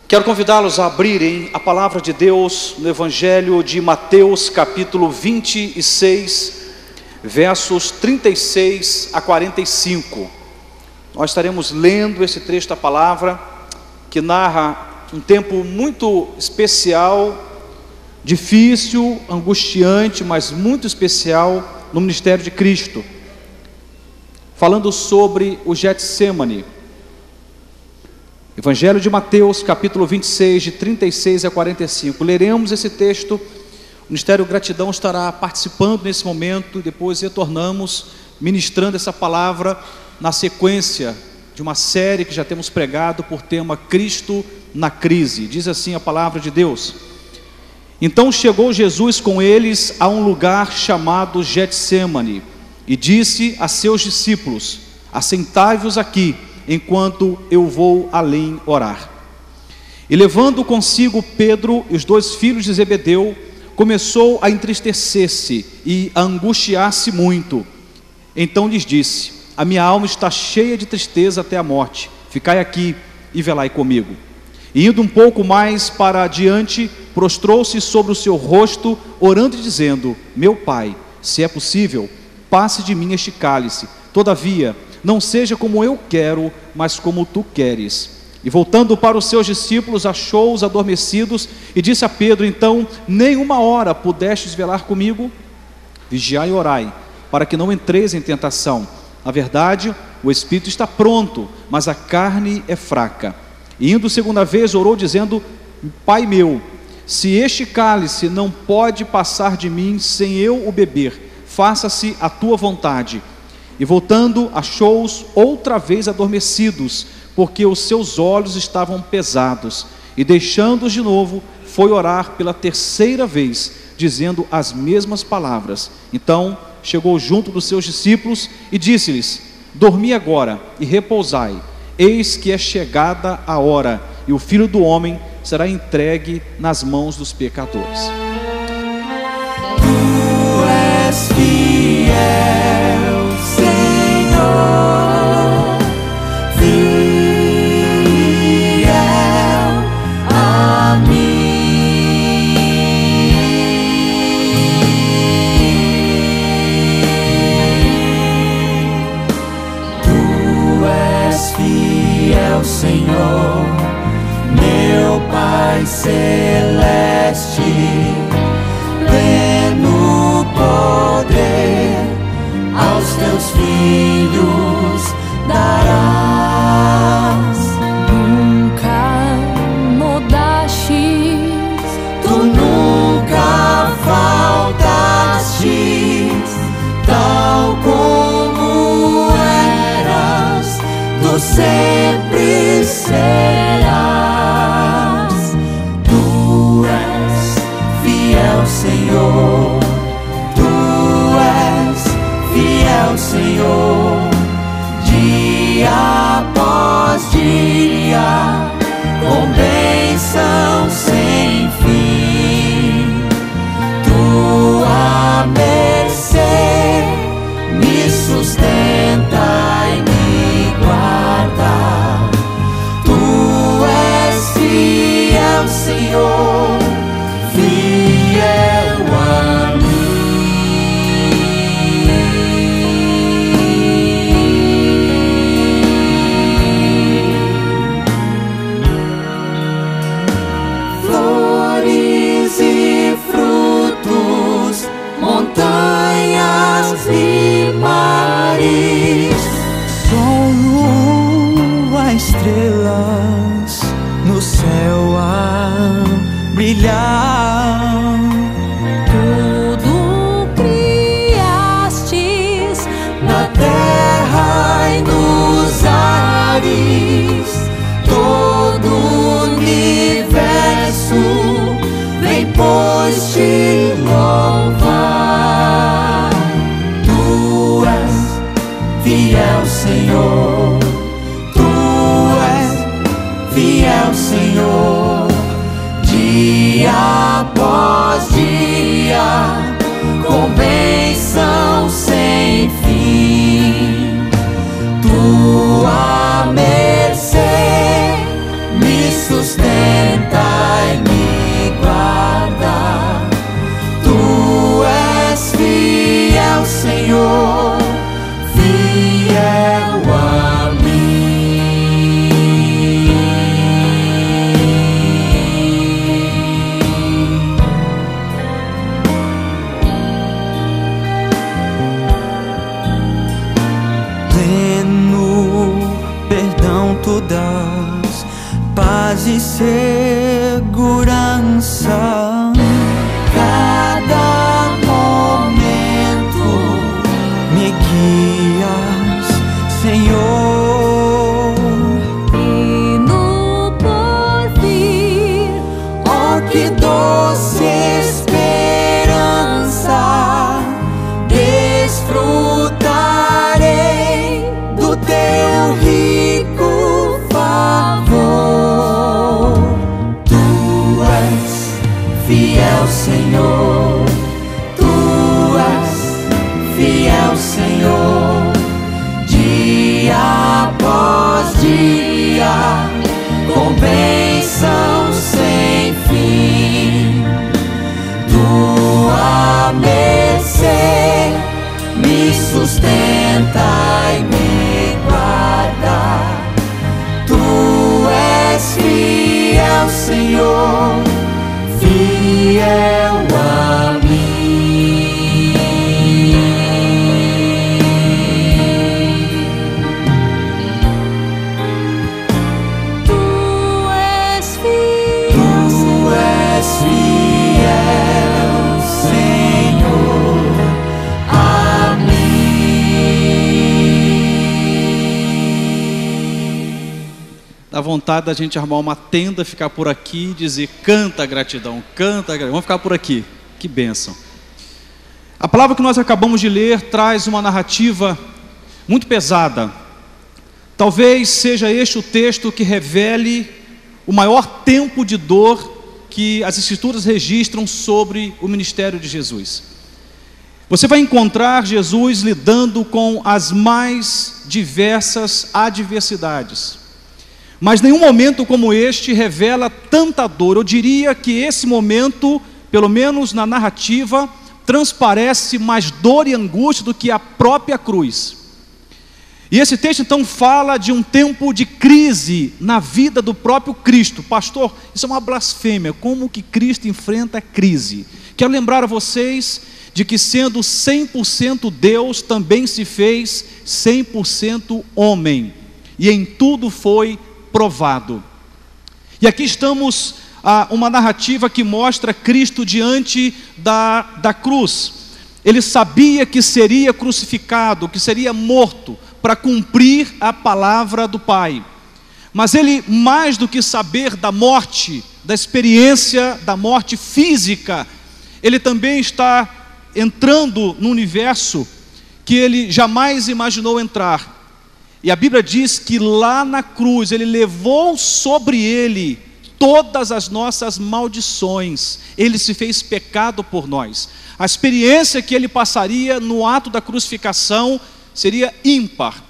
Quero convidá-los a abrirem a palavra de Deus no Evangelho de Mateus, capítulo 26, versos 36 a 45. Nós estaremos lendo esse trecho da palavra que narra um tempo muito especial, difícil, angustiante, mas muito especial no ministério de Cristo. Falando sobre o Getsêmani. Evangelho de Mateus, capítulo 26, de 36 a 45. Leremos esse texto. O Ministério Gratidão estará participando nesse momento e depois retornamos ministrando essa palavra na sequência de uma série que já temos pregado por tema Cristo na crise. Diz assim a palavra de Deus: Então chegou Jesus com eles a um lugar chamado Getsêmani e disse a seus discípulos: Assentai-vos aqui, enquanto eu vou além orar. E levando consigo Pedro e os dois filhos de Zebedeu, começou a entristecer-se e a angustiar-se muito. Então lhes disse: A minha alma está cheia de tristeza até a morte, ficai aqui e velai comigo. E indo um pouco mais para adiante, prostrou-se sobre o seu rosto, orando e dizendo: Meu Pai, se é possível, passe de mim este cálice, todavia não seja como eu quero, mas como tu queres. E voltando para os seus discípulos, achou-os adormecidos e disse a Pedro: Então, nem uma hora pudestes velar comigo? Vigiai e orai, para que não entreis em tentação. Na verdade, o espírito está pronto, mas a carne é fraca. E indo segunda vez, orou dizendo: Pai meu, se este cálice não pode passar de mim sem eu o beber, faça-se a tua vontade. E voltando, achou-os outra vez adormecidos, porque os seus olhos estavam pesados. E deixando-os de novo, foi orar pela terceira vez, dizendo as mesmas palavras. Então chegou junto dos seus discípulos e disse-lhes: Dormi agora e repousai, eis que é chegada a hora, e o Filho do Homem será entregue nas mãos dos pecadores. Tu és fiel, Senhor, fiel a mim. Tu és fiel, Senhor, meu Pai celeste, dúvidas, paz e segurança. Cada momento me guias, Senhor. E no porvir, Oh, que doce esperança, desfrutarei do teu rico favor. Tu és fiel, Senhor. Tu és fiel, Senhor. Dia após dia, com bênção sem fim. Tua mercê me sustenta e me guarda. Tu és fiel, Senhor, fiel a mim. tu és fiel, Tu és fiel, Senhor, a mim. Dá vontade da gente armar uma tenda, ficar por aqui e dizer: canta gratidão, canta gratidão. Vamos ficar por aqui. Que bênção. A palavra que nós acabamos de ler traz uma narrativa muito pesada. Talvez seja este o texto que revele o maior tempo de dor que as Escrituras registram sobre o ministério de Jesus. Você vai encontrar Jesus lidando com as mais diversas adversidades. Mas nenhum momento como este revela tanta dor. Eu diria que esse momento, pelo menos na narrativa, transparece mais dor e angústia do que a própria cruz. E esse texto então fala de um tempo de crise na vida do próprio Cristo. Pastor, isso é uma blasfêmia. Como que Cristo enfrenta a crise? Quero lembrar a vocês de que, sendo 100% Deus, também se fez 100% homem. E em tudo foi provado. E aqui estamos uma narrativa que mostra Cristo diante da cruz. Ele sabia que seria crucificado, que seria morto, para cumprir a palavra do Pai. Mas ele, mais do que saber da morte, da experiência da morte física, ele também está entrando no universo que ele jamais imaginou entrar. E a Bíblia diz que lá na cruz ele levou sobre ele todas as nossas maldições. Ele se fez pecado por nós. A experiência que ele passaria no ato da crucificação seria ímpar,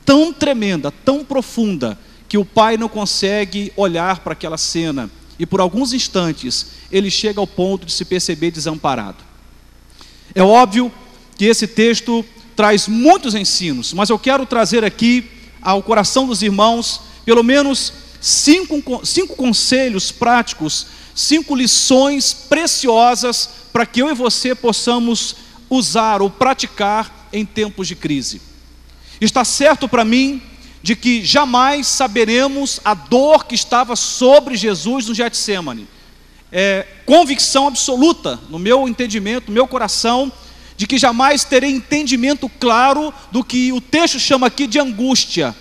tão tremenda, tão profunda, que o Pai não consegue olhar para aquela cena. E por alguns instantes ele chega ao ponto de se perceber desamparado. É óbvio que esse texto traz muitos ensinos, mas eu quero trazer aqui ao coração dos irmãos pelo menos cinco conselhos práticos, 5 lições preciosas para que eu e você possamos usar ou praticar em tempos de crise. Está certo para mim de que jamais saberemos a dor que estava sobre Jesus no Getsemane. É convicção absoluta no meu entendimento, no meu coração, de que jamais terei entendimento claro do que o texto chama aqui de angústia.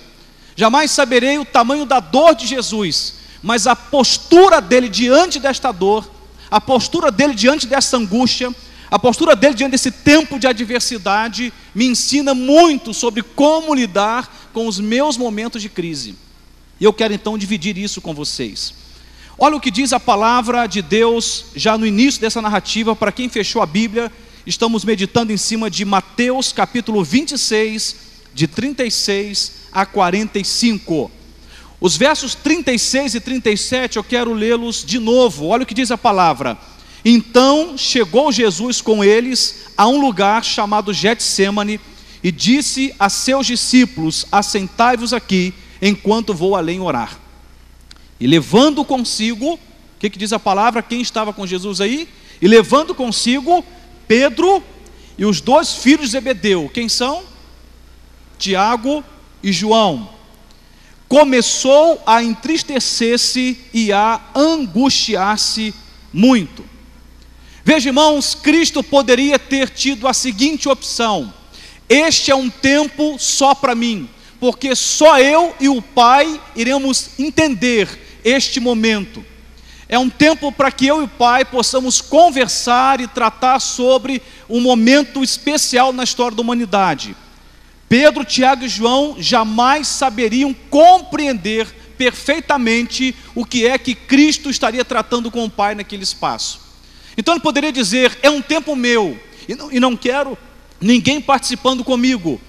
Jamais saberei o tamanho da dor de Jesus, mas a postura dele diante desta dor, a postura dele diante dessa angústia, a postura dele diante desse tempo de adversidade me ensina muito sobre como lidar com os meus momentos de crise. E eu quero então dividir isso com vocês. Olha o que diz a palavra de Deus já no início dessa narrativa. Para quem fechou a Bíblia, estamos meditando em cima de Mateus capítulo 26, de 36 a 45. Os versos 36 e 37 eu quero lê-los de novo. Olha o que diz a palavra. Então chegou Jesus com eles a um lugar chamado Getsemane e disse a seus discípulos: assentai-vos aqui, enquanto vou além orar. E levando consigo, o que diz a palavra? Quem estava com Jesus aí? E levando consigo Pedro e os 2 filhos de Zebedeu. Quem são? Tiago e João. começou a entristecer-se e a angustiar-se muito. Veja, irmãos, Cristo poderia ter tido a seguinte opção: este é um tempo só para mim, porque só eu e o Pai iremos entender este momento. É um tempo para que eu e o Pai possamos conversar e tratar sobre um momento especial na história da humanidade. Pedro, Tiago e João jamais saberiam compreender perfeitamente o que é que Cristo estaria tratando com o Pai naquele espaço. Então ele poderia dizer: é um tempo meu, e não quero ninguém participando comigo.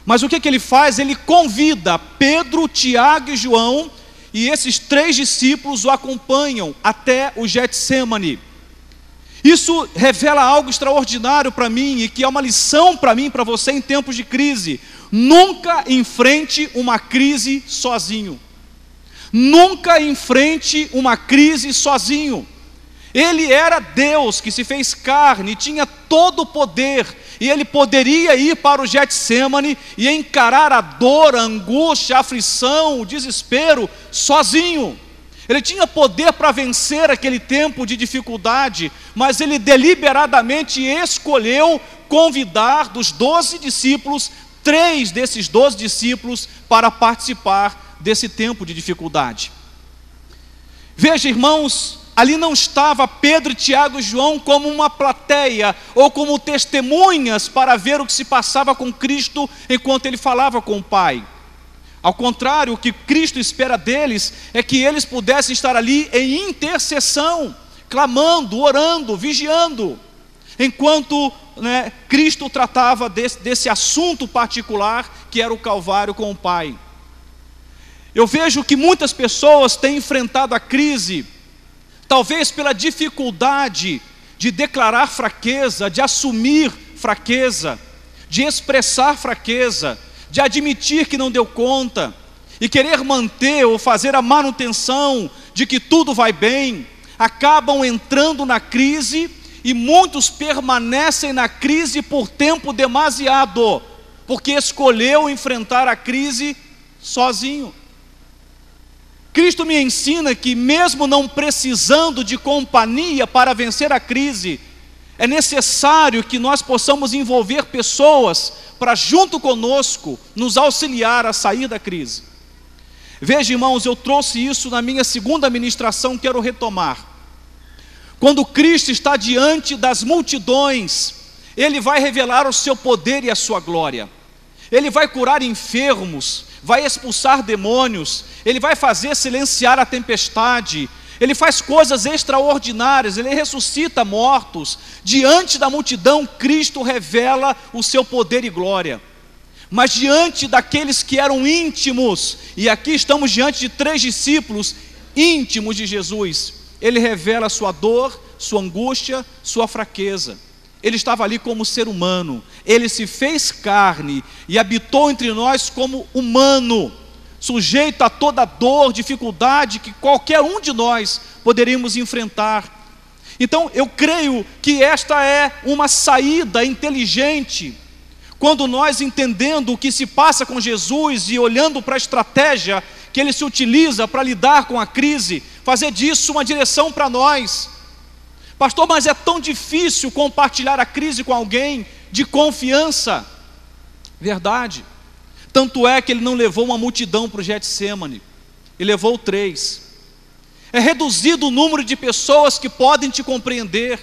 Mas o que ele faz? Ele convida Pedro, Tiago e João, e esses 3 discípulos o acompanham até o Getsêmani. Isso revela algo extraordinário para mim, e que é uma lição para mim e para você em tempos de crise. Nunca enfrente uma crise sozinho. Nunca enfrente uma crise sozinho. Ele era Deus que se fez carne, tinha todo o poder, e ele poderia ir para o Getsêmani e encarar a dor, a angústia, a aflição, o desespero sozinho. Ele tinha poder para vencer aquele tempo de dificuldade, mas ele deliberadamente escolheu convidar dos 12 discípulos, 3 desses 12 discípulos para participar desse tempo de dificuldade. Veja, irmãos, ali não estava Pedro, Tiago e João como uma plateia ou como testemunhas para ver o que se passava com Cristo enquanto ele falava com o Pai. Ao contrário, o que Cristo espera deles é que eles pudessem estar ali em intercessão, clamando, orando, vigiando, enquanto Cristo tratava desse assunto particular que era o Calvário com o Pai. Eu vejo que muitas pessoas têm enfrentado a crise, talvez pela dificuldade de declarar fraqueza, de assumir fraqueza, de expressar fraqueza, de admitir que não deu conta, e querer manter ou fazer a manutenção de que tudo vai bem, acabam entrando na crise, e muitos permanecem na crise por tempo demasiado, porque escolheu enfrentar a crise sozinho. Cristo me ensina que mesmo não precisando de companhia para vencer a crise, é necessário que nós possamos envolver pessoas para junto conosco nos auxiliar a sair da crise. Veja, irmãos, eu trouxe isso na minha segunda ministração, quero retomar. Quando Cristo está diante das multidões, Ele vai revelar o seu poder e a sua glória. Ele vai curar enfermos, vai expulsar demônios, Ele vai fazer silenciar a tempestade, Ele faz coisas extraordinárias, Ele ressuscita mortos. Diante da multidão, Cristo revela o seu poder e glória. Mas diante daqueles que eram íntimos, e aqui estamos diante de 3 discípulos íntimos de Jesus, Ele revela sua dor, sua angústia, sua fraqueza. Ele estava ali como ser humano, Ele se fez carne e habitou entre nós como humano, sujeito a toda dor, dificuldade que qualquer um de nós poderíamos enfrentar. Então eu creio que esta é uma saída inteligente, quando nós, entendendo o que se passa com Jesus e olhando para a estratégia que Ele se utiliza para lidar com a crise, fazer disso uma direção para nós. Pastor, mas é tão difícil compartilhar a crise com alguém de confiança. Verdade. Tanto é que Ele não levou uma multidão para o Getsêmani, Ele levou 3. É reduzido o número de pessoas que podem te compreender,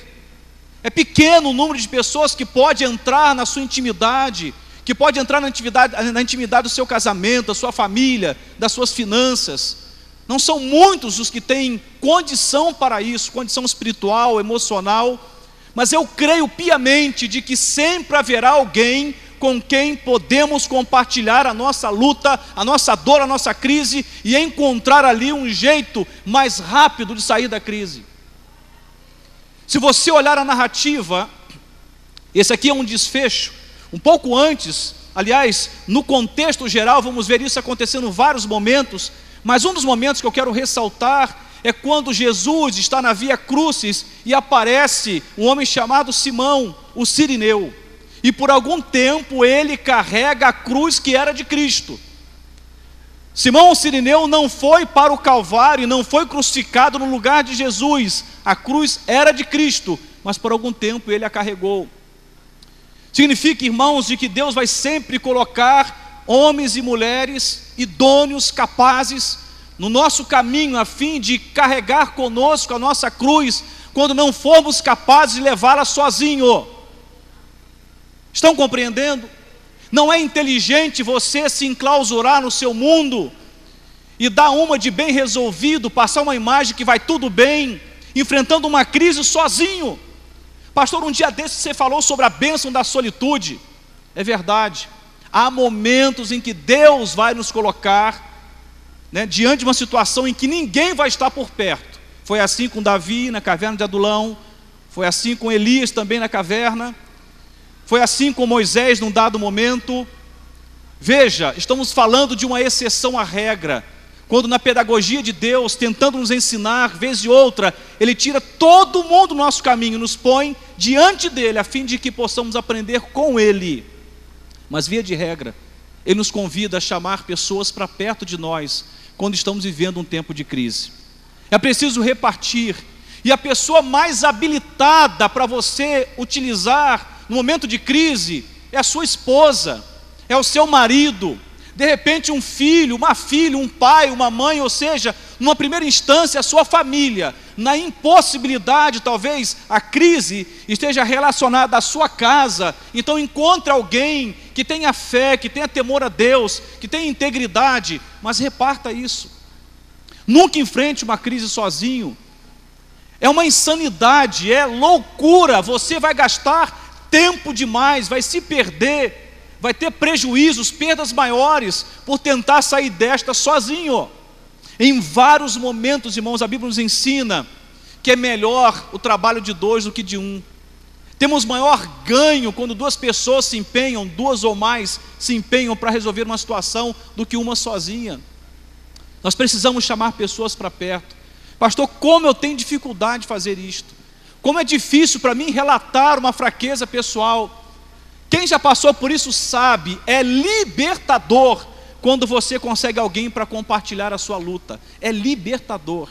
é pequeno o número de pessoas que pode entrar na sua intimidade, que pode entrar na intimidade do seu casamento, da sua família, das suas finanças. Não são muitos os que têm condição para isso, condição espiritual, emocional, mas eu creio piamente de que sempre haverá alguém com quem podemos compartilhar a nossa luta, a nossa dor, a nossa crise, e encontrar ali um jeito mais rápido de sair da crise. Se você olhar a narrativa, esse aqui é um desfecho, um pouco antes, aliás, no contexto geral, vamos ver isso acontecendo em vários momentos, mas um dos momentos que eu quero ressaltar é quando Jesus está na Via Crucis e aparece um homem chamado Simão, o Cirineu. E por algum tempo ele carrega a cruz que era de Cristo. Simão Cirineu não foi para o Calvário, não foi crucificado no lugar de Jesus. A cruz era de Cristo, mas por algum tempo ele a carregou. Significa, irmãos, de que Deus vai sempre colocar homens e mulheres idôneos, capazes, no nosso caminho, a fim de carregar conosco a nossa cruz, quando não formos capazes de levá-la sozinho. Estão compreendendo? Não é inteligente você se enclausurar no seu mundo e dar uma de bem resolvido, passar uma imagem que vai tudo bem, enfrentando uma crise sozinho. Pastor, um dia desse você falou sobre a bênção da solitude. É verdade. Há momentos em que Deus vai nos colocar, diante de uma situação em que ninguém vai estar por perto. Foi assim com Davi na caverna de Adulão, foi assim com Elias também na caverna, foi assim com Moisés num dado momento. Veja, estamos falando de uma exceção à regra, quando na pedagogia de Deus, tentando nos ensinar, vez e outra, Ele tira todo mundo do nosso caminho, nos põe diante dEle, a fim de que possamos aprender com Ele. Mas via de regra, Ele nos convida a chamar pessoas para perto de nós, quando estamos vivendo um tempo de crise. É preciso repartir, e a pessoa mais habilitada para você utilizar no momento de crise é a sua esposa, é o seu marido, de repente um filho, uma filha, um pai, uma mãe, ou seja, numa primeira instância a sua família. Na impossibilidade, talvez a crise esteja relacionada à sua casa, então encontre alguém que tenha fé, que tenha temor a Deus, que tenha integridade, mas reparta isso. Nunca enfrente uma crise sozinho. É uma insanidade, é loucura. Você vai gastar tempo demais, vai se perder, vai ter prejuízos, perdas maiores por tentar sair desta sozinho. Em vários momentos, irmãos, a Bíblia nos ensina que é melhor o trabalho de dois do que de um. Temos maior ganho quando duas pessoas se empenham, duas ou mais se empenham para resolver uma situação, do que uma sozinha. Nós precisamos chamar pessoas para perto. Pastor, como eu tenho dificuldade de fazer isto? Como é difícil para mim relatar uma fraqueza pessoal. Quem já passou por isso sabe, é libertador quando você consegue alguém para compartilhar a sua luta. É libertador.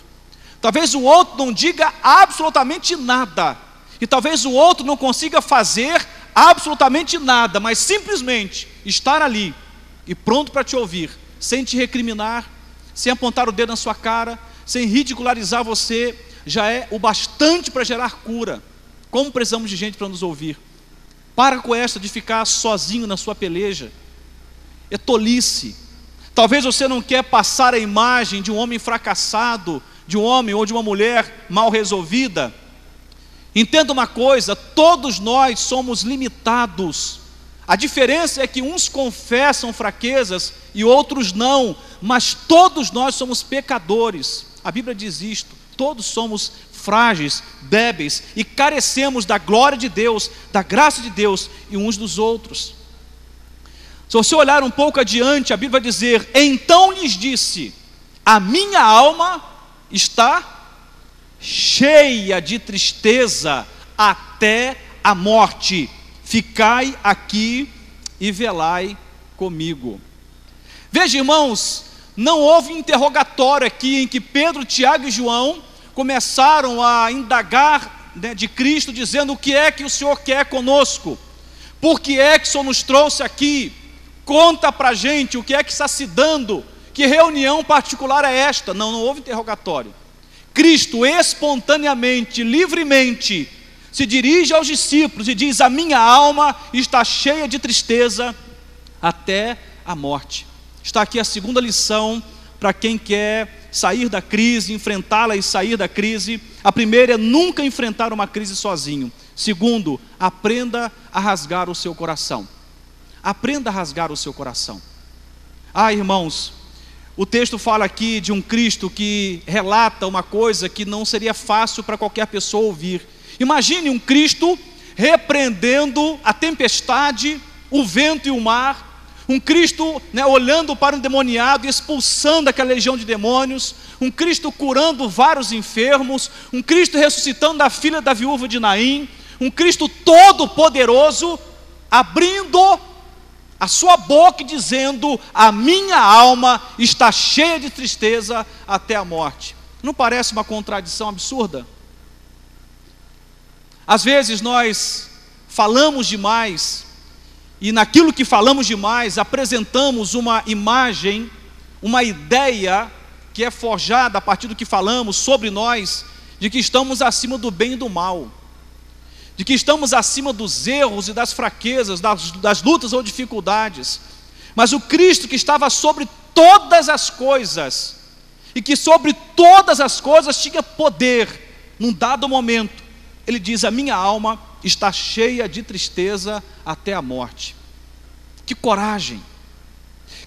Talvez o outro não diga absolutamente nada, e talvez o outro não consiga fazer absolutamente nada, mas simplesmente estar ali e pronto para te ouvir, sem te recriminar, sem apontar o dedo na sua cara, sem ridicularizar você, já é o bastante para gerar cura. Como precisamos de gente para nos ouvir. Para com esta de ficar sozinho na sua peleja. É tolice. Talvez você não quer passar a imagem de um homem fracassado, de um homem ou de uma mulher mal resolvida. Entenda uma coisa, todos nós somos limitados. A diferença é que uns confessam fraquezas e outros não, mas todos nós somos pecadores. A Bíblia diz isto. Todos somos frágeis, débeis e carecemos da glória de Deus, da graça de Deus e uns dos outros. Se você olhar um pouco adiante, a Bíblia vai dizer: então lhes disse, a minha alma está cheia de tristeza até a morte, ficai aqui e velai comigo. Veja, irmãos, não houve interrogatório aqui em que Pedro, Tiago e João começaram a indagar de Cristo, dizendo: o que é que o Senhor quer conosco? Por que é que o Senhor nos trouxe aqui? Conta para a gente o que é que está se dando, que reunião particular é esta? Não houve interrogatório. Cristo espontaneamente, livremente, se dirige aos discípulos e diz: a minha alma está cheia de tristeza até a morte. Está aqui a segunda lição para quem quer sair da crise, enfrentá-la e sair da crise. A primeira é nunca enfrentar uma crise sozinho. Segundo, aprenda a rasgar o seu coração. Aprenda a rasgar o seu coração. Irmãos, o texto fala aqui de um Cristo que relata uma coisa que não seria fácil para qualquer pessoa ouvir. Imagine um Cristo repreendendo a tempestade, o vento e o mar. Um Cristo olhando para um endemoniado e expulsando aquela legião de demônios. Um Cristo curando vários enfermos. Um Cristo ressuscitando a filha da viúva de Naim. Um Cristo todo poderoso, abrindo a sua boca dizendo: a minha alma está cheia de tristeza até a morte. Não parece uma contradição absurda? Às vezes nós falamos demais, e naquilo que falamos demais, apresentamos uma imagem, uma ideia que é forjada a partir do que falamos sobre nós, de que estamos acima do bem e do mal, de que estamos acima dos erros e das fraquezas, das lutas ou dificuldades. Mas o Cristo que estava sobre todas as coisas, e que sobre todas as coisas tinha poder, num dado momento, ele diz: a minha alma está cheia de tristeza até a morte. Que coragem!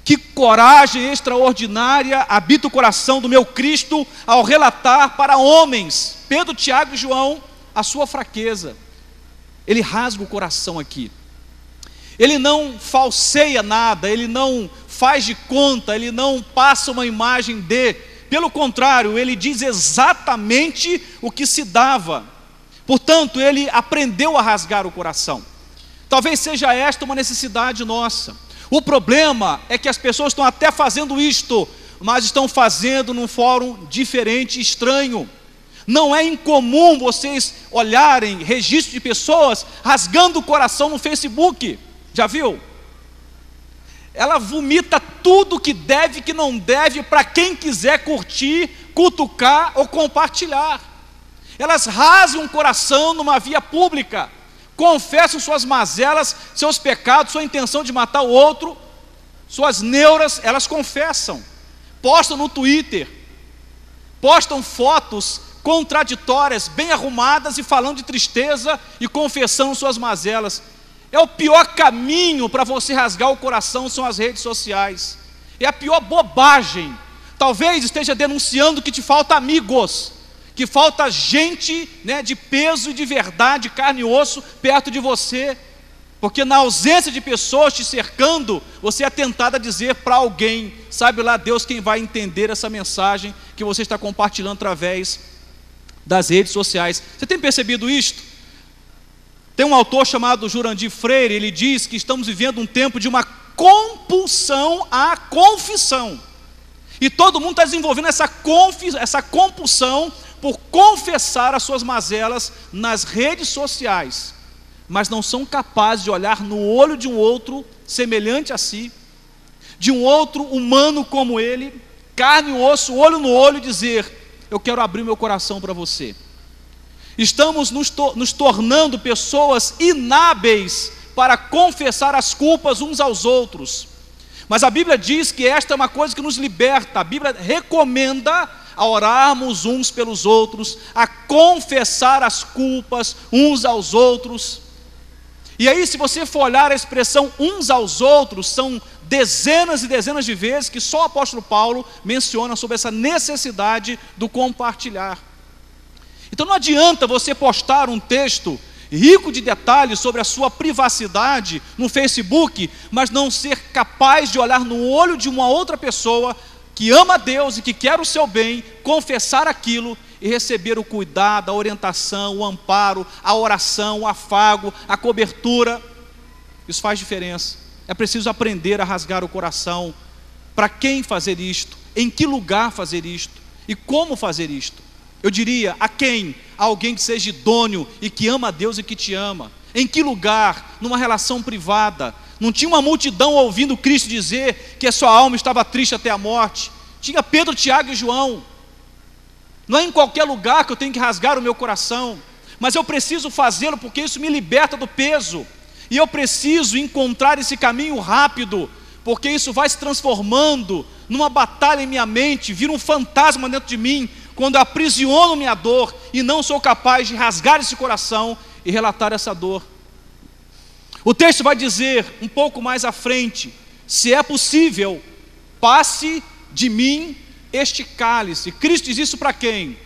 Que coragem extraordinária habita o coração do meu Cristo ao relatar para homens, Pedro, Tiago e João, a sua fraqueza. Ele rasga o coração aqui. Ele não falseia nada, ele não faz de conta, ele não passa uma imagem de. Pelo contrário, ele diz exatamente o que se dava. Portanto, ele aprendeu a rasgar o coração. Talvez seja esta uma necessidade nossa. O problema é que as pessoas estão até fazendo isto, mas estão fazendo num fórum diferente, estranho. Não é incomum vocês olharem registro de pessoas rasgando o coração no Facebook. Já viu? Ela vomita tudo que deve e que não deve para quem quiser curtir, cutucar ou compartilhar. Elas rasgam o coração numa via pública, confessam suas mazelas, seus pecados, sua intenção de matar o outro, suas neuras, elas confessam. Postam no Twitter, postam fotos contraditórias, bem arrumadas e falando de tristeza e confessando suas mazelas. É o pior caminho para você rasgar o coração, são as redes sociais. É a pior bobagem. Talvez esteja denunciando que te falta amigos, que falta gente, de peso e de verdade, carne e osso, perto de você, porque na ausência de pessoas te cercando, você é tentado a dizer para alguém, sabe lá Deus quem vai entender essa mensagem que você está compartilhando através das redes sociais. Você tem percebido isto? Tem um autor chamado Jurandir Freire, ele diz que estamos vivendo um tempo de uma compulsão à confissão, e todo mundo está desenvolvendo essa compulsão por confessar as suas mazelas nas redes sociais, mas não são capazes de olhar no olho de um outro semelhante a si, de um outro humano como ele, carne e osso, olho no olho, e dizer: eu quero abrir meu coração para você. Estamos nos tornando pessoas inábeis para confessar as culpas uns aos outros, mas a Bíblia diz que esta é uma coisa que nos liberta. A Bíblia recomenda a orarmos uns pelos outros, a confessar as culpas uns aos outros. E aí, se você for olhar a expressão uns aos outros, são dezenas e dezenas de vezes que só o apóstolo Paulo menciona sobre essa necessidade do compartilhar. Então não adianta você postar um texto rico de detalhes sobre a sua privacidade no Facebook, mas não ser capaz de olhar no olho de uma outra pessoa que ama a Deus e que quer o seu bem, confessar aquilo e receber o cuidado, a orientação, o amparo, a oração, o afago, a cobertura. Isso faz diferença. É preciso aprender a rasgar o coração. Para quem fazer isto? Em que lugar fazer isto? E como fazer isto? Eu diria, a quem? A alguém que seja idôneo e que ama a Deus e que te ama. Em que lugar? Numa relação privada. Não tinha uma multidão ouvindo Cristo dizer que a sua alma estava triste até a morte. Tinha Pedro, Tiago e João. Não é em qualquer lugar que eu tenho que rasgar o meu coração, mas eu preciso fazê-lo porque isso me liberta do peso. E eu preciso encontrar esse caminho rápido, porque isso vai se transformando numa batalha em minha mente, vira um fantasma dentro de mim, quando eu aprisiono minha dor e não sou capaz de rasgar esse coração e relatar essa dor. O texto vai dizer um pouco mais à frente: se é possível, passe de mim este cálice. Cristo diz isso para quem?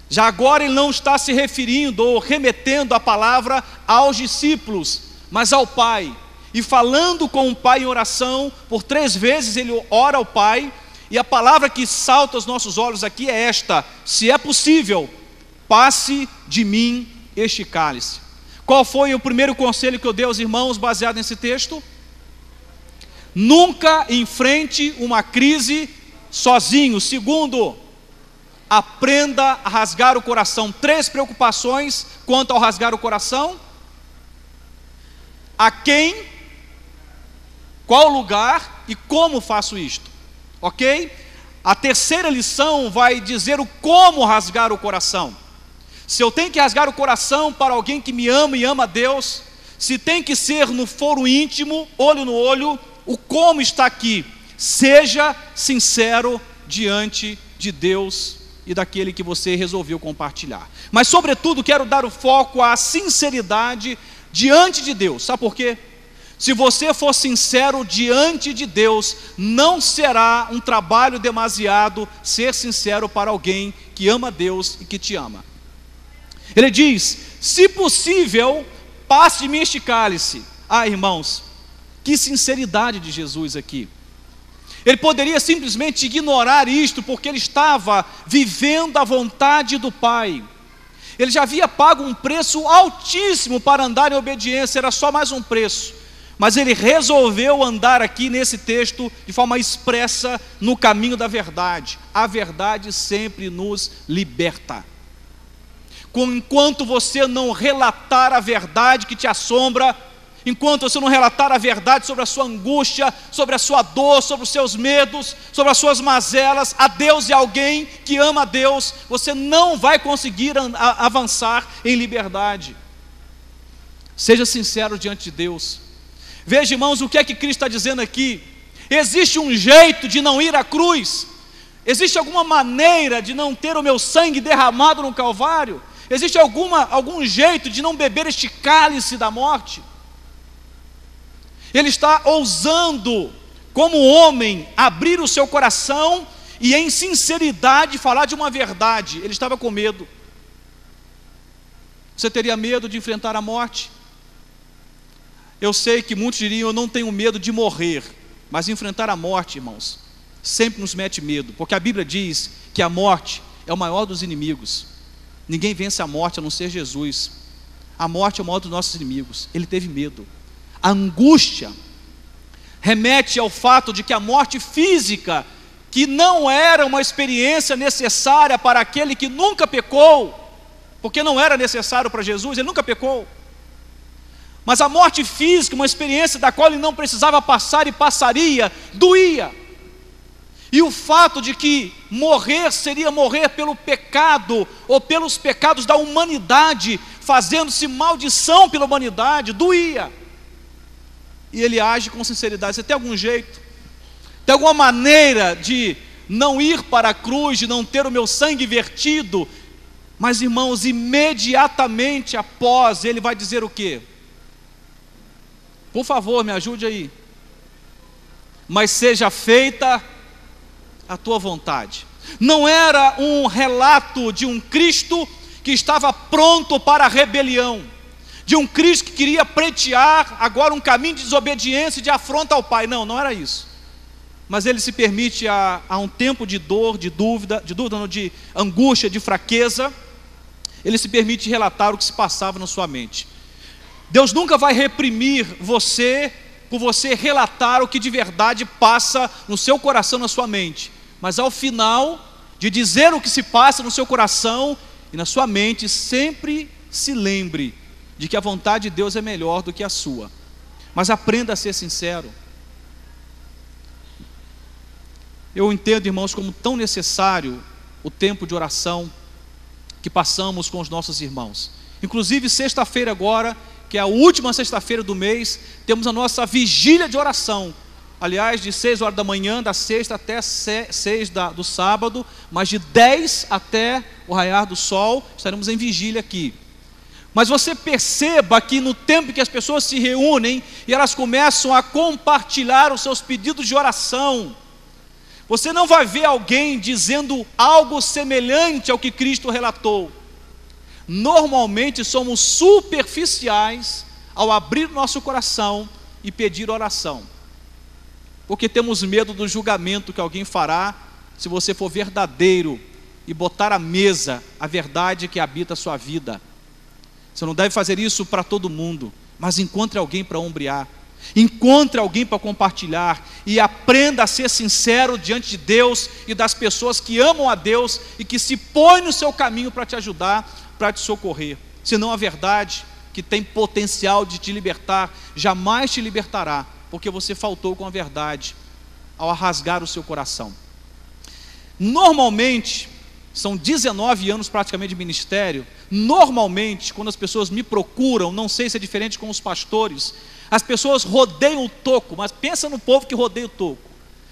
Já agora ele não está se referindo ou remetendo a palavra aos discípulos, mas ao Pai. E falando com o Pai em oração, por 3 vezes ele ora ao Pai, e a palavra que salta aos nossos olhos aqui é esta: se é possível, passe de mim este cálice. Qual foi o primeiro conselho que eu dei aos irmãos baseado nesse texto? Nunca enfrente uma crise sozinho. Segundo, aprenda a rasgar o coração. 3 preocupações quanto ao rasgar o coração: a quem, qual lugar e como faço isto, ok? A terceira lição vai dizer o como rasgar o coração. Se eu tenho que rasgar o coração para alguém que me ama e ama a Deus, se tem que ser no foro íntimo, olho no olho, o como está aqui: seja sincero diante de Deus e daquele que você resolveu compartilhar. Mas sobretudo quero dar o foco à sinceridade diante de Deus. Sabe por quê? Se você for sincero diante de Deus, não será um trabalho demasiado ser sincero para alguém que ama Deus e que te ama. Ele diz: se possível, passe de mim este cálice. Ah, irmãos, que sinceridade de Jesus aqui. Ele poderia simplesmente ignorar isto, porque ele estava vivendo a vontade do Pai. Ele já havia pago um preço altíssimo para andar em obediência, era só mais um preço. Mas ele resolveu andar aqui nesse texto de forma expressa no caminho da verdade. A verdade sempre nos liberta. Enquanto você não relatar a verdade que te assombra, enquanto você não relatar a verdade sobre a sua angústia, sobre a sua dor, sobre os seus medos, sobre as suas mazelas, a Deus e a alguém que ama a Deus, você não vai conseguir avançar em liberdade. Seja sincero diante de Deus. Veja, irmãos, o que é que Cristo está dizendo aqui. Existe um jeito de não ir à cruz? Existe alguma maneira de não ter o meu sangue derramado no Calvário? Existe algum jeito de não beber este cálice da morte? Ele está ousando, como homem, abrir o seu coração e em sinceridade falar de uma verdade. Ele estava com medo. Você teria medo de enfrentar a morte? Eu sei que muitos diriam: eu não tenho medo de morrer. Mas enfrentar a morte, irmãos, sempre nos mete medo, porque a Bíblia diz que a morte é o maior dos inimigos. Ninguém vence a morte a não ser Jesus. A morte é o maior dos nossos inimigos. Ele teve medo. A angústia remete ao fato de que a morte física, que não era uma experiência necessária para aquele que nunca pecou, porque não era necessário para Jesus, ele nunca pecou. Mas a morte física, uma experiência da qual ele não precisava passar e passaria, doía. E o fato de que morrer seria morrer pelo pecado, ou pelos pecados da humanidade, fazendo-se maldição pela humanidade, doía. E ele age com sinceridade. Você tem algum jeito? Tem alguma maneira de não ir para a cruz, de não ter o meu sangue vertido? Mas, irmãos, imediatamente após, ele vai dizer o quê? Por favor, me ajude aí. Mas seja feita a tua vontade. Não era um relato de um Cristo que estava pronto para a rebelião, de um Cristo que queria pleitear agora um caminho de desobediência e de afronta ao Pai. Não, não era isso. Mas ele se permite a um tempo de dor, de dúvida, não, de angústia, de fraqueza. Ele se permite relatar o que se passava na sua mente. Deus nunca vai reprimir você por você relatar o que de verdade passa no seu coração, na sua mente. Mas ao final de dizer o que se passa no seu coração e na sua mente, sempre se lembre de que a vontade de Deus é melhor do que a sua. Mas aprenda a ser sincero. Eu entendo, irmãos, como tão necessário o tempo de oração que passamos com os nossos irmãos. Inclusive, sexta-feira agora, que é a última sexta-feira do mês, temos a nossa vigília de oração. Aliás, de 6 horas da manhã, da sexta até 6 do sábado, mas de 10 até o raiar do sol, estaremos em vigília aqui. Mas você perceba que no tempo que as pessoas se reúnem e elas começam a compartilhar os seus pedidos de oração, você não vai ver alguém dizendo algo semelhante ao que Cristo relatou. Normalmente somos superficiais ao abrir nosso coração e pedir oração, porque temos medo do julgamento que alguém fará se você for verdadeiro e botar à mesa a verdade que habita a sua vida. Você não deve fazer isso para todo mundo, mas encontre alguém para ombrear. Encontre alguém para compartilhar e aprenda a ser sincero diante de Deus e das pessoas que amam a Deus e que se põem no seu caminho para te ajudar, para te socorrer. Senão a verdade, que tem potencial de te libertar, jamais te libertará, porque você faltou com a verdade ao rasgar o seu coração. Normalmente, são 19 anos praticamente de ministério, normalmente, quando as pessoas me procuram, não sei se é diferente com os pastores, as pessoas rodeiam o toco, mas pensa no povo que rodeia o toco.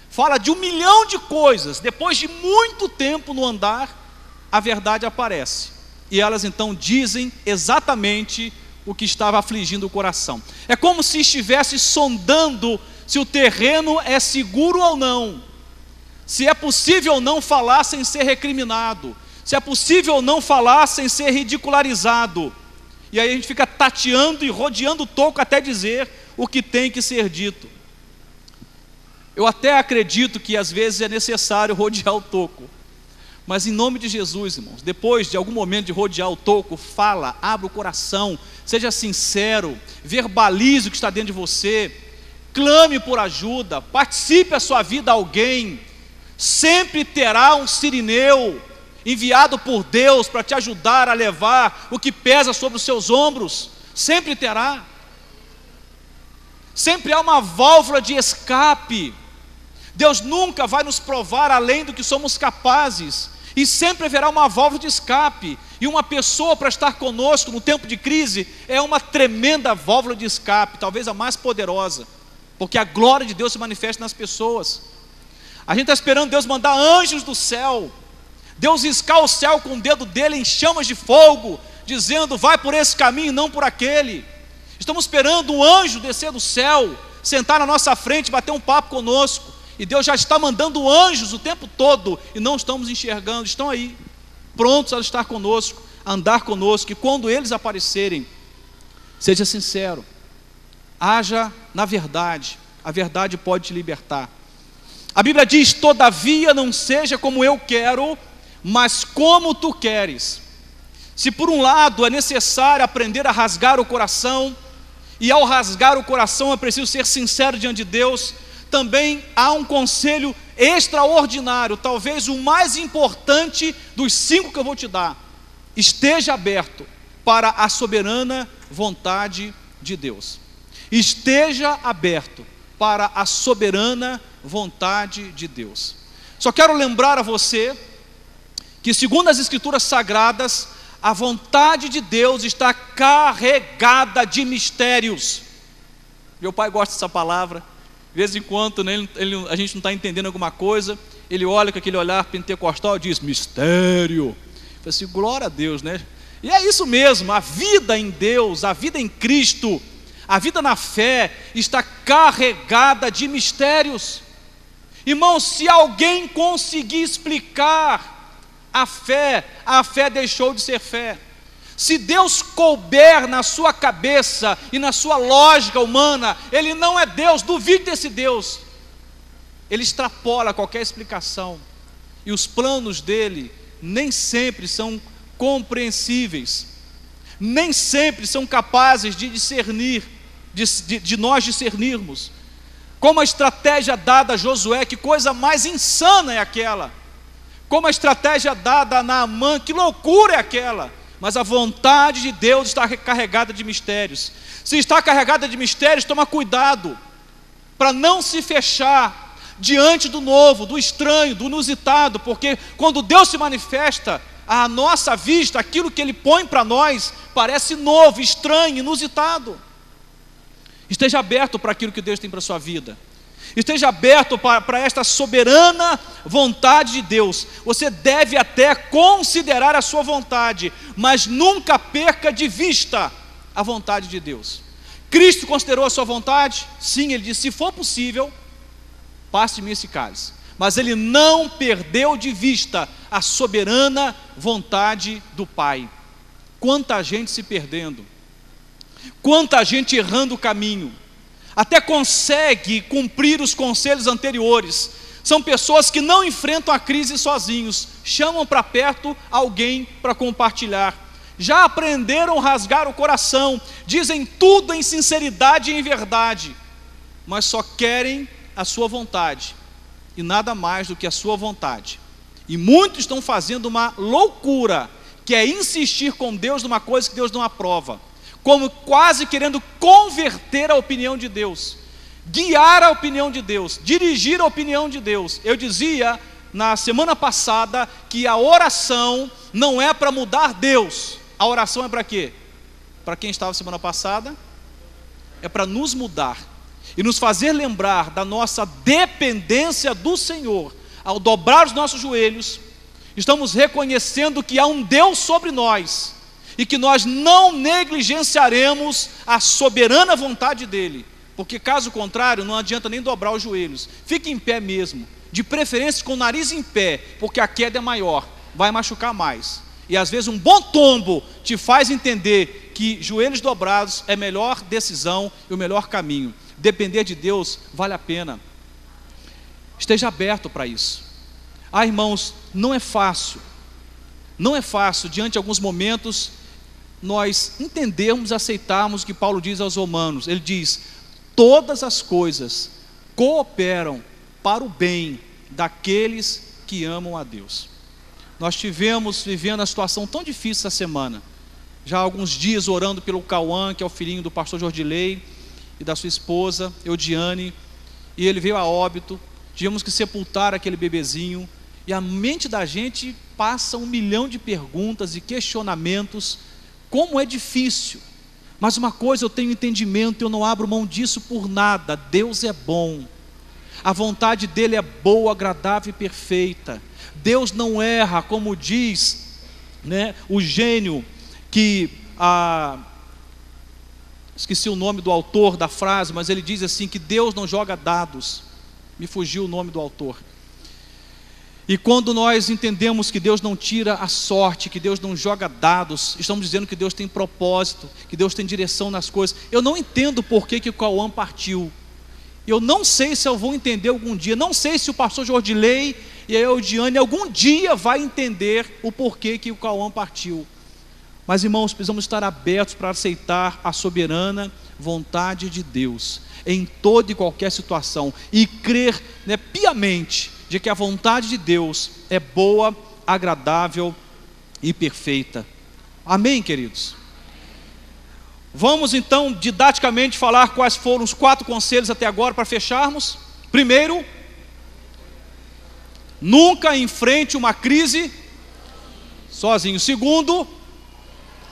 Fala de 1 milhão de coisas, depois de muito tempo no andar, a verdade aparece. E elas então dizem exatamente o que estava afligindo o coração. É como se estivesse sondando se o terreno é seguro ou não, se é possível ou não falar sem ser recriminado, se é possível ou não falar sem ser ridicularizado. E aí a gente fica tateando e rodeando o toco até dizer o que tem que ser dito. Eu até acredito que às vezes é necessário rodear o toco, mas em nome de Jesus, irmãos, depois de algum momento de rodear o toco, fala, abra o coração, seja sincero, verbalize o que está dentro de você, clame por ajuda, participe a sua vida a alguém. Sempre terá um sirineu enviado por Deus para te ajudar a levar o que pesa sobre os seus ombros. Sempre terá. Sempre há uma válvula de escape. Deus nunca vai nos provar além do que somos capazes, e sempre haverá uma válvula de escape. E uma pessoa para estar conosco no tempo de crise é uma tremenda válvula de escape, talvez a mais poderosa, porque a glória de Deus se manifesta nas pessoas. A gente está esperando Deus mandar anjos do céu, Deus riscar o céu com o dedo dele em chamas de fogo, dizendo, vai por esse caminho e não por aquele. Estamos esperando um anjo descer do céu, sentar na nossa frente, bater um papo conosco, e Deus já está mandando anjos o tempo todo, e não estamos enxergando. Estão aí, prontos a estar conosco, a andar conosco, e quando eles aparecerem, seja sincero, haja na verdade, a verdade pode te libertar. A Bíblia diz, todavia não seja como eu quero, mas como tu queres. Se por um lado é necessário aprender a rasgar o coração, e ao rasgar o coração é preciso ser sincero diante de Deus, também há um conselho extraordinário, talvez o mais importante dos 5 que eu vou te dar. Esteja aberto para a soberana vontade de Deus. Esteja aberto para a soberana vontade de Deus. Só quero lembrar a você que, segundo as Escrituras Sagradas, a vontade de Deus está carregada de mistérios. Meu pai gosta dessa palavra. De vez em quando, né, a gente não está entendendo alguma coisa, ele olha com aquele olhar pentecostal e diz, mistério. Eu falo assim, glória a Deus, né? E é isso mesmo, a vida em Deus, a vida em Cristo, a vida na fé está carregada de mistérios. Irmãos, se alguém conseguir explicar a fé deixou de ser fé. Se Deus couber na sua cabeça e na sua lógica humana, Ele não é Deus, duvide desse Deus. Ele extrapola qualquer explicação, e os planos dele nem sempre são compreensíveis, nem sempre são capazes de discernir, de nós discernirmos. Como a estratégia dada a Josué, que coisa mais insana é aquela? Como a estratégia dada a Naamã, que loucura é aquela? Mas a vontade de Deus está carregada de mistérios. Se está carregada de mistérios, toma cuidado para não se fechar diante do novo, do estranho, do inusitado, porque quando Deus se manifesta à nossa vista, aquilo que Ele põe para nós parece novo, estranho, inusitado. Esteja aberto para aquilo que Deus tem para a sua vida. Esteja aberto para esta soberana vontade de Deus. Você deve até considerar a sua vontade, mas nunca perca de vista a vontade de Deus. Cristo considerou a sua vontade? Sim, Ele disse, se for possível, passe de mim esse cálice. Mas Ele não perdeu de vista a soberana vontade do Pai. Quanta gente se perdendo, quanta gente errando o caminho, até consegue cumprir os conselhos anteriores. São pessoas que não enfrentam a crise sozinhos, chamam para perto alguém para compartilhar, já aprenderam a rasgar o coração, dizem tudo em sinceridade e em verdade, mas só querem a sua vontade, e nada mais do que a sua vontade. E muitos estão fazendo uma loucura, que é insistir com Deus numa coisa que Deus não aprova, como quase querendo converter a opinião de Deus, guiar a opinião de Deus, dirigir a opinião de Deus. Eu dizia na semana passada que a oração não é para mudar Deus. A oração é para quê? Para quem estava semana passada, é para nos mudar e nos fazer lembrar da nossa dependência do Senhor. Ao dobrar os nossos joelhos, estamos reconhecendo que há um Deus sobre nós e que nós não negligenciaremos a soberana vontade dEle, porque caso contrário não adianta nem dobrar os joelhos. Fique em pé mesmo, de preferência com o nariz em pé, porque a queda é maior, vai machucar mais. E às vezes um bom tombo te faz entender que joelhos dobrados é a melhor decisão e o melhor caminho. Depender de Deus vale a pena. Esteja aberto para isso. Irmãos, não é fácil diante de alguns momentos nós entendermos, aceitarmos o que Paulo diz aos Romanos. Ele diz: todas as coisas cooperam para o bem daqueles que amam a Deus. Nós tivemos vivendo uma situação tão difícil essa semana, já há alguns dias orando pelo Cauã, que é o filhinho do pastor Jordilei e da sua esposa Eudiane, e ele veio a óbito. Tivemos que sepultar aquele bebezinho, e a mente da gente passa 1 milhão de perguntas e questionamentos. Como é difícil, mas uma coisa eu tenho entendimento, eu não abro mão disso por nada: Deus é bom, a vontade dEle é boa, agradável e perfeita. Deus não erra, como diz, o gênio que, esqueci o nome do autor da frase, mas ele diz assim, que Deus não joga dados. Me fugiu o nome do autor. E quando nós entendemos que Deus não tira a sorte, que Deus não joga dados, estamos dizendo que Deus tem propósito, que Deus tem direção nas coisas. Eu não entendo por que o Cauã partiu. Eu não sei se eu vou entender algum dia. Não sei se o pastor Jordilei e a Eudiane algum dia vai entender o porquê que o Cauã partiu. Mas, irmãos, precisamos estar abertos para aceitar a soberana vontade de Deus em toda e qualquer situação, e crer piamente de que a vontade de Deus é boa, agradável e perfeita. Amém, queridos? Vamos então didaticamente falar quais foram os 4 conselhos até agora para fecharmos. Primeiro, nunca enfrente uma crise sozinho. Segundo,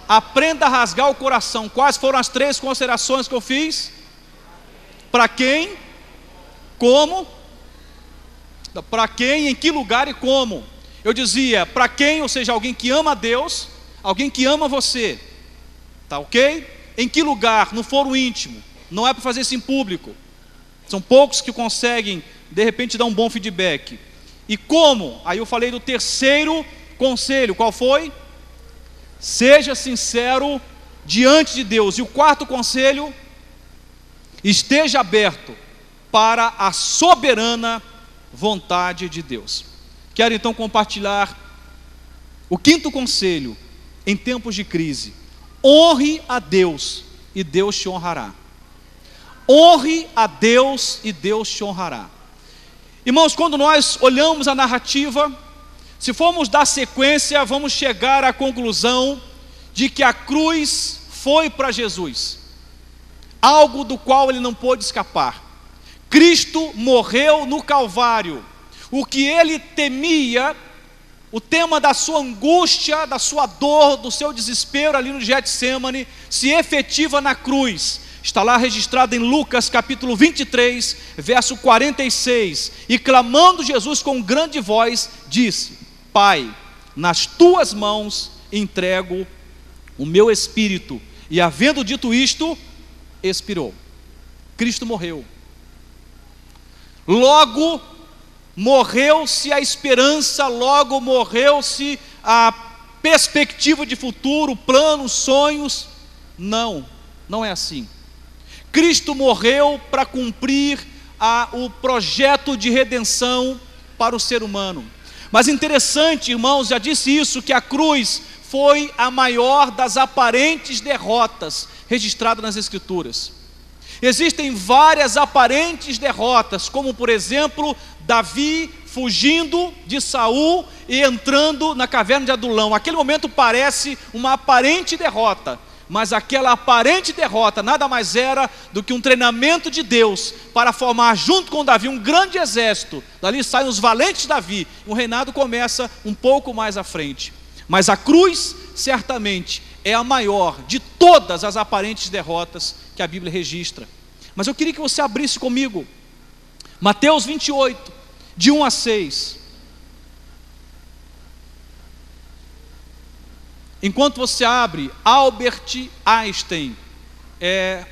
aprenda a rasgar o coração. Quais foram as 3 considerações que eu fiz? Para quem, como, para quem, em que lugar e como. Eu dizia, para quem, ou seja, alguém que ama a Deus, alguém que ama você, tá ok? Em que lugar? No foro íntimo, não é para fazer isso em público, são poucos que conseguem, de repente, dar um bom feedback. E como? Aí eu falei do terceiro conselho, qual foi? Seja sincero diante de Deus. E o 4º conselho: esteja aberto para a soberana vontade de Deus. Quero então compartilhar o 5º conselho em tempos de crise: honre a Deus e Deus te honrará. Honre a Deus e Deus te honrará. Irmãos, quando nós olhamos a narrativa, se formos dar sequência, vamos chegar à conclusão de que a cruz foi para Jesus algo do qual ele não pôde escapar. Cristo morreu no Calvário. O que ele temia, o tema da sua angústia, da sua dor, do seu desespero ali no Getsêmani, se efetiva na cruz. Está lá registrado em Lucas capítulo 23, verso 46. E clamando Jesus com grande voz, disse: Pai, nas tuas mãos entrego o meu espírito. E havendo dito isto, expirou. Cristo morreu. Logo morreu-se a esperança, logo morreu-se a perspectiva de futuro, planos, sonhos. Não é assim. Cristo morreu para cumprir o projeto de redenção para o ser humano. Mas interessante, irmãos, já disse isso, que a cruz foi a maior das aparentes derrotas registradas nas Escrituras. Existem várias aparentes derrotas, como por exemplo, Davi fugindo de Saul e entrando na caverna de Adulão. Aquele momento parece uma aparente derrota, mas aquela aparente derrota nada mais era do que um treinamento de Deus para formar junto com Davi um grande exército. Dali saem os valentes de Davi, o reinado começa um pouco mais à frente. Mas a cruz certamente é a maior de todas as aparentes derrotas que a Bíblia registra. Mas eu queria que você abrisse comigo Mateus 28, de 1 a 6. Enquanto você abre, Albert Einstein é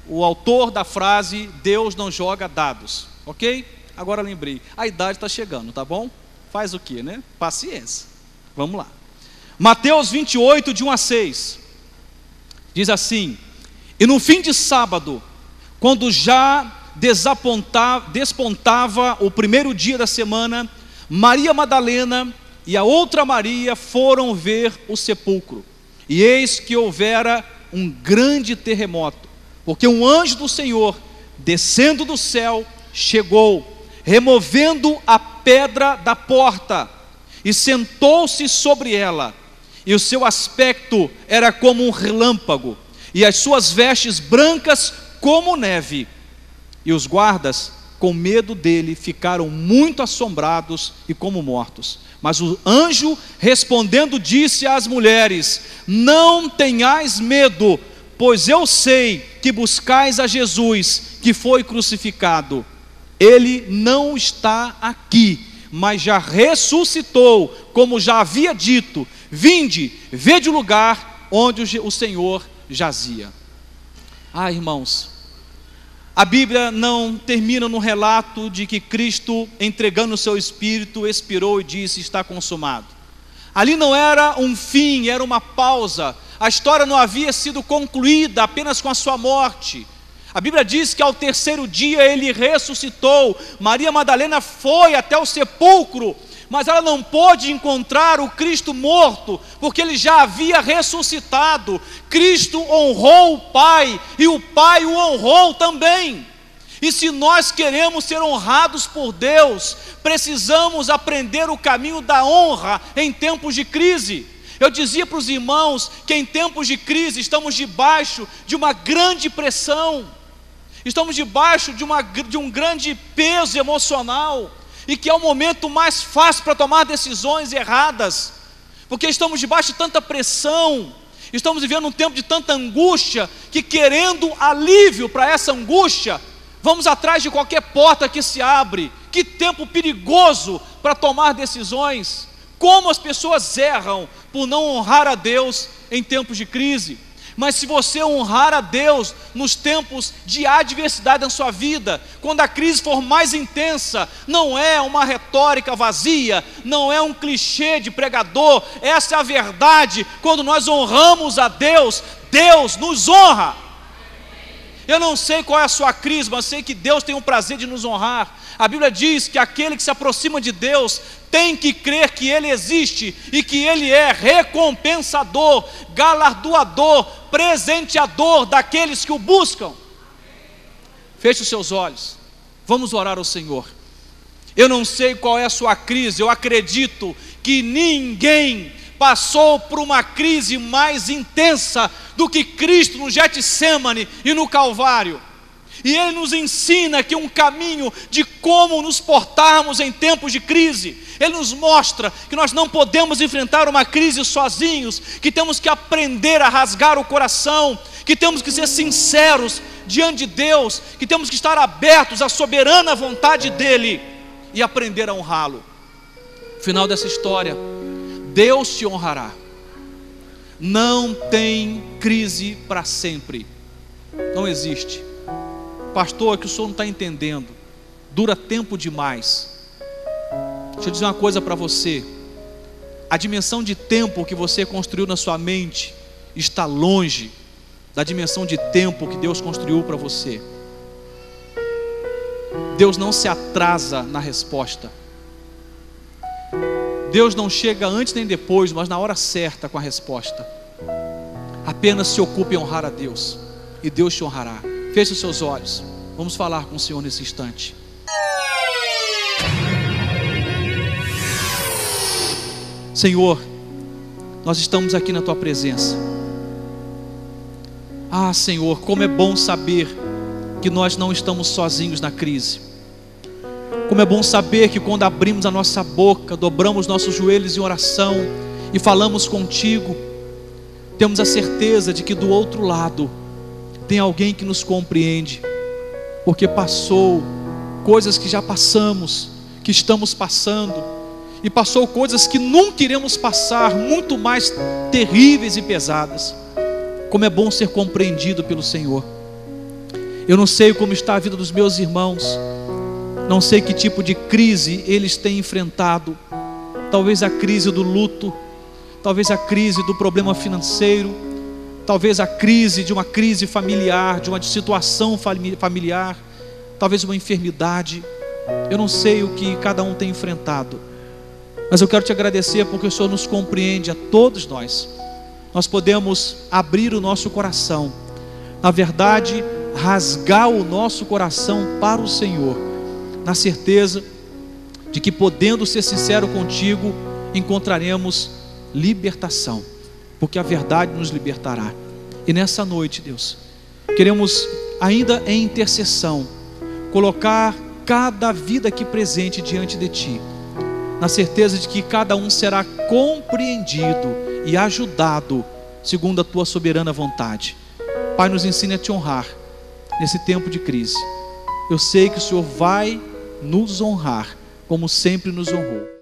o autor da frase Deus não joga dados, ok? Agora lembrei, a idade está chegando, tá bom? Faz o que, né? Paciência. Vamos lá. Mateus 28, de 1 a 6, diz assim: e no fim de sábado, quando já despontava o primeiro dia da semana, Maria Madalena e a outra Maria foram ver o sepulcro. E eis que houvera um grande terremoto, porque um anjo do Senhor, descendo do céu, chegou, removendo a pedra da porta, e sentou-se sobre ela. E o seu aspecto era como um relâmpago, e as suas vestes brancas como neve. E os guardas, com medo dele, ficaram muito assombrados e como mortos. Mas o anjo, respondendo, disse às mulheres: não tenhais medo, pois eu sei que buscais a Jesus, que foi crucificado. Ele não está aqui, mas já ressuscitou, como já havia dito. Vinde, vede o lugar onde o Senhor jazia. Irmãos, a Bíblia não termina no relato de que Cristo, entregando o seu Espírito, expirou e disse: está consumado. Ali não era um fim, era uma pausa. A história não havia sido concluída apenas com a sua morte. A Bíblia diz que ao terceiro dia ele ressuscitou. Maria Madalena foi até o sepulcro, mas ela não pôde encontrar o Cristo morto, porque ele já havia ressuscitado. Cristo honrou o Pai, e o Pai o honrou também. E se nós queremos ser honrados por Deus, precisamos aprender o caminho da honra em tempos de crise. Eu dizia para os irmãos que em tempos de crise estamos debaixo de uma grande pressão, estamos debaixo de um grande peso emocional, e que é o momento mais fácil para tomar decisões erradas, porque estamos debaixo de tanta pressão, estamos vivendo um tempo de tanta angústia, que querendo alívio para essa angústia, vamos atrás de qualquer porta que se abre. Que tempo perigoso para tomar decisões. Como as pessoas erram por não honrar a Deus em tempos de crise. Mas se você honrar a Deus nos tempos de adversidade na sua vida, quando a crise for mais intensa, não é uma retórica vazia, não é um clichê de pregador, essa é a verdade. Quando nós honramos a Deus, Deus nos honra. Eu não sei qual é a sua crise, mas sei que Deus tem o prazer de nos honrar. A Bíblia diz que aquele que se aproxima de Deus tem que crer que Ele existe e que Ele é recompensador, galardoador, presenteador daqueles que o buscam. Feche os seus olhos, vamos orar ao Senhor. Eu não sei qual é a sua crise, eu acredito que ninguém passou por uma crise mais intensa do que Cristo no Getsemane e no Calvário. E Ele nos ensina aqui um caminho de como nos portarmos em tempos de crise. Ele nos mostra que nós não podemos enfrentar uma crise sozinhos, que temos que aprender a rasgar o coração, que temos que ser sinceros diante de Deus, que temos que estar abertos à soberana vontade dEle e aprender a honrá-lo. Final dessa história, Deus te honrará. Não tem crise para sempre. Não existe. Pastor, é que o senhor não está entendendo. Dura tempo demais. Deixa eu dizer uma coisa para você. A dimensão de tempo que você construiu na sua mente está longe da dimensão de tempo que Deus construiu para você. Deus não se atrasa na resposta. Deus não chega antes nem depois, mas na hora certa com a resposta. Apenas se ocupe em honrar a Deus, e Deus te honrará. Feche os seus olhos, vamos falar com o Senhor nesse instante. Senhor, nós estamos aqui na Tua presença. Ah, Senhor, como é bom saber que nós não estamos sozinhos na crise. Como é bom saber que quando abrimos a nossa boca, dobramos nossos joelhos em oração e falamos contigo, temos a certeza de que do outro lado tem alguém que nos compreende, porque passou coisas que já passamos, que estamos passando, e passou coisas que nunca iremos passar, muito mais terríveis e pesadas. Como é bom ser compreendido pelo Senhor. Eu não sei como está a vida dos meus irmãos, não sei que tipo de crise eles têm enfrentado. Talvez a crise do luto, talvez a crise do problema financeiro, talvez a crise de uma crise familiar, de uma situação familiar, talvez uma enfermidade. Eu não sei o que cada um tem enfrentado, mas eu quero te agradecer porque o Senhor nos compreende a todos nós. Nós podemos abrir o nosso coração, na verdade, rasgar o nosso coração para o Senhor, na certeza de que, podendo ser sincero contigo, encontraremos libertação, porque a verdade nos libertará. E nessa noite, Deus, queremos, ainda em intercessão, colocar cada vida aqui presente diante de Ti, na certeza de que cada um será compreendido e ajudado segundo a Tua soberana vontade. Pai, nos ensine a Te honrar nesse tempo de crise. Eu sei que o Senhor vai nos honrar como sempre nos honrou.